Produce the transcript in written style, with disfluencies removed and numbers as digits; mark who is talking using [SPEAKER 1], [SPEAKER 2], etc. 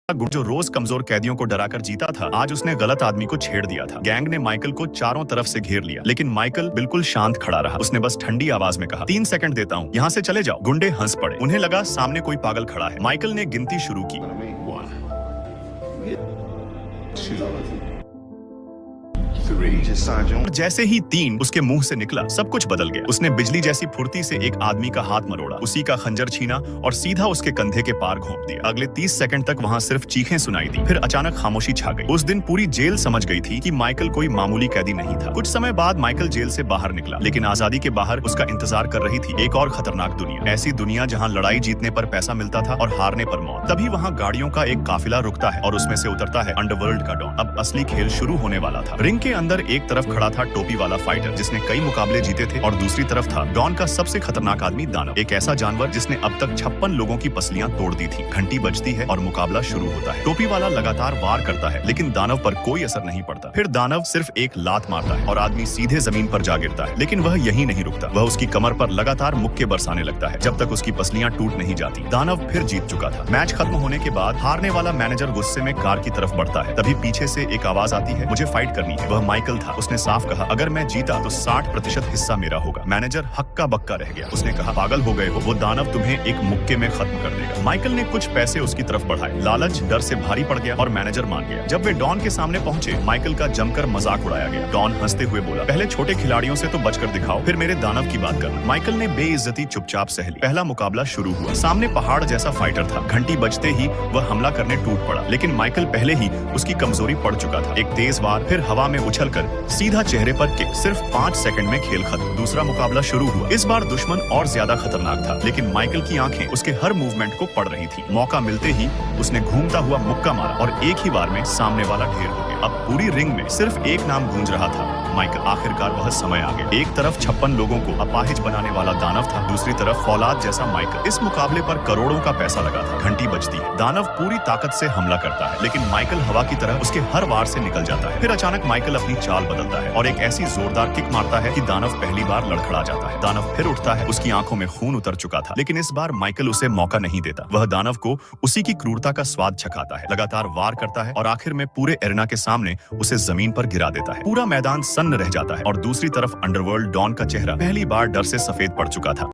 [SPEAKER 1] जो रोज कमजोर कैदियों को डराकर जीता था, आज उसने गलत आदमी को छेड़ दिया था। गैंग ने माइकल को चारों तरफ से घेर लिया, लेकिन माइकल बिल्कुल शांत खड़ा रहा। उसने बस ठंडी आवाज में कहा, 3 सेकंड देता हूँ, यहाँ से चले जाओ। गुंडे हंस पड़े। उन्हें लगा सामने कोई पागल खड़ा है। माइकल ने गिनती शुरू की।
[SPEAKER 2] 3
[SPEAKER 1] जैसे ही 3 उसके मुंह से निकला, सब कुछ बदल गया। उसने बिजली जैसी फुर्ती से एक आदमी का हाथ मरोड़ा, उसी का खंजर छीना और सीधा उसके कंधे के पार घोंप दिया। अगले 30 सेकंड तक वहां सिर्फ चीखें सुनाई दी। फिर अचानक खामोशी छा गई। उस दिन पूरी जेल समझ गई थी कि माइकल कोई मामूली कैदी नहीं था। कुछ समय बाद माइकल जेल से बाहर निकला, लेकिन आजादी के बाहर उसका इंतजार कर रही थी एक और खतरनाक दुनिया। ऐसी दुनिया जहाँ लड़ाई जीतने पर पैसा मिलता था और हारने पर मौत। तभी वहाँ गाड़ियों का एक काफिला रुकता है और उसमें से उतरता है अंडरवर्ल्ड का डॉन। अब असली खेल शुरू होने वाला था। रिंग के अंदर एक तरफ खड़ा था टोपी वाला फाइटर, जिसने कई मुकाबले जीते थे, और दूसरी तरफ था डॉन का सबसे खतरनाक आदमी दानव, एक ऐसा जानवर जिसने अब तक 56 लोगों की पसलियां तोड़ दी थी। घंटी बजती है और मुकाबला शुरू होता है। टोपी वाला लगातार वार करता है, लेकिन दानव पर कोई असर नहीं पड़ता। फिर दानव सिर्फ एक लात मारता है और आदमी सीधे जमीन पर जा गिरता है। लेकिन वह यहीं नहीं रुकता। वह उसकी कमर पर लगातार मुक्के बरसाने लगता है, जब तक उसकी पसलियां टूट नहीं जाती। दानव फिर जीत चुका था। मैच खत्म होने के बाद हारने वाला मैनेजर गुस्से में कार की तरफ बढ़ता है। तभी पीछे से एक आवाज आती है, मुझे फाइट करनी है। वह माइकल था। उसने साफ कहा, अगर मैं जीता तो 60% हिस्सा मेरा होगा। मैनेजर हक्का बक्का रह गया। उसने कहा, पागल हो गए हो, वो दानव तुम्हें एक मुक्के में खत्म कर देगा। माइकल ने कुछ पैसे उसकी तरफ बढ़ाए। लालच डर से भारी पड़ गया और मैनेजर मान गया। जब वे डॉन के सामने पहुंचे, माइकल का जमकर मजाक उड़ाया गया। डॉन हंसते हुए बोला, पहले छोटे खिलाड़ियों से तो बचकर दिखाओ, फिर मेरे दानव की बात करना। माइकल ने बेइज्जती चुपचाप सह ली। पहला मुकाबला शुरू हुआ। सामने पहाड़ जैसा फाइटर था। घंटी बजते ही वह हमला करने टूट पड़ा, लेकिन माइकल पहले ही उसकी कमजोरी पड़ चुका था। एक तेज वार, फिर हवा में उछलकर सीधा चेहरे पर किक। सिर्फ 5 सेकंड में खेल खत्म। दूसरा मुकाबला शुरू हुआ। इस बार दुश्मन और ज्यादा खतरनाक था, लेकिन माइकल की आंखें उसके हर मूवमेंट को पढ़ रही थी। मौका मिलते ही उसने घूमता हुआ मुक्का मारा और एक ही बार में सामने वाला ढेर हो गया। अब पूरी रिंग में सिर्फ एक नाम गूंज रहा था, माइकल। आखिरकार वह समय आ गया। एक तरफ 56 लोगों को अपाहिज बनाने वाला दानव था, दूसरी तरफ फौलाद जैसा माइकल। इस मुकाबले पर करोड़ों का पैसा लगा था। घंटी बजती है। दानव पूरी ताकत से हमला करता है, लेकिन माइकल हवा की तरह उसके हर वार से निकल जाता है। फिर अचानक माइकल अपनी चाल बदलता है और एक ऐसी जोरदार किक मारता है कि दानव पहली बार लड़खड़ा जाता है। दानव फिर उठता है। उसकी आंखों में खून उतर चुका था, लेकिन इस बार माइकल उसे मौका नहीं देता। वह दानव को उसी की क्रूरता का स्वाद चखाता है, लगातार वार करता है और आखिर में पूरे एरेना के सामने उसे जमीन पर गिरा देता है। पूरा मैदान सन्न रह जाता है और दूसरी तरफ अंडरवर्ल्ड डॉन का चेहरा पहली बार डर से सफेद पड़ चुका था।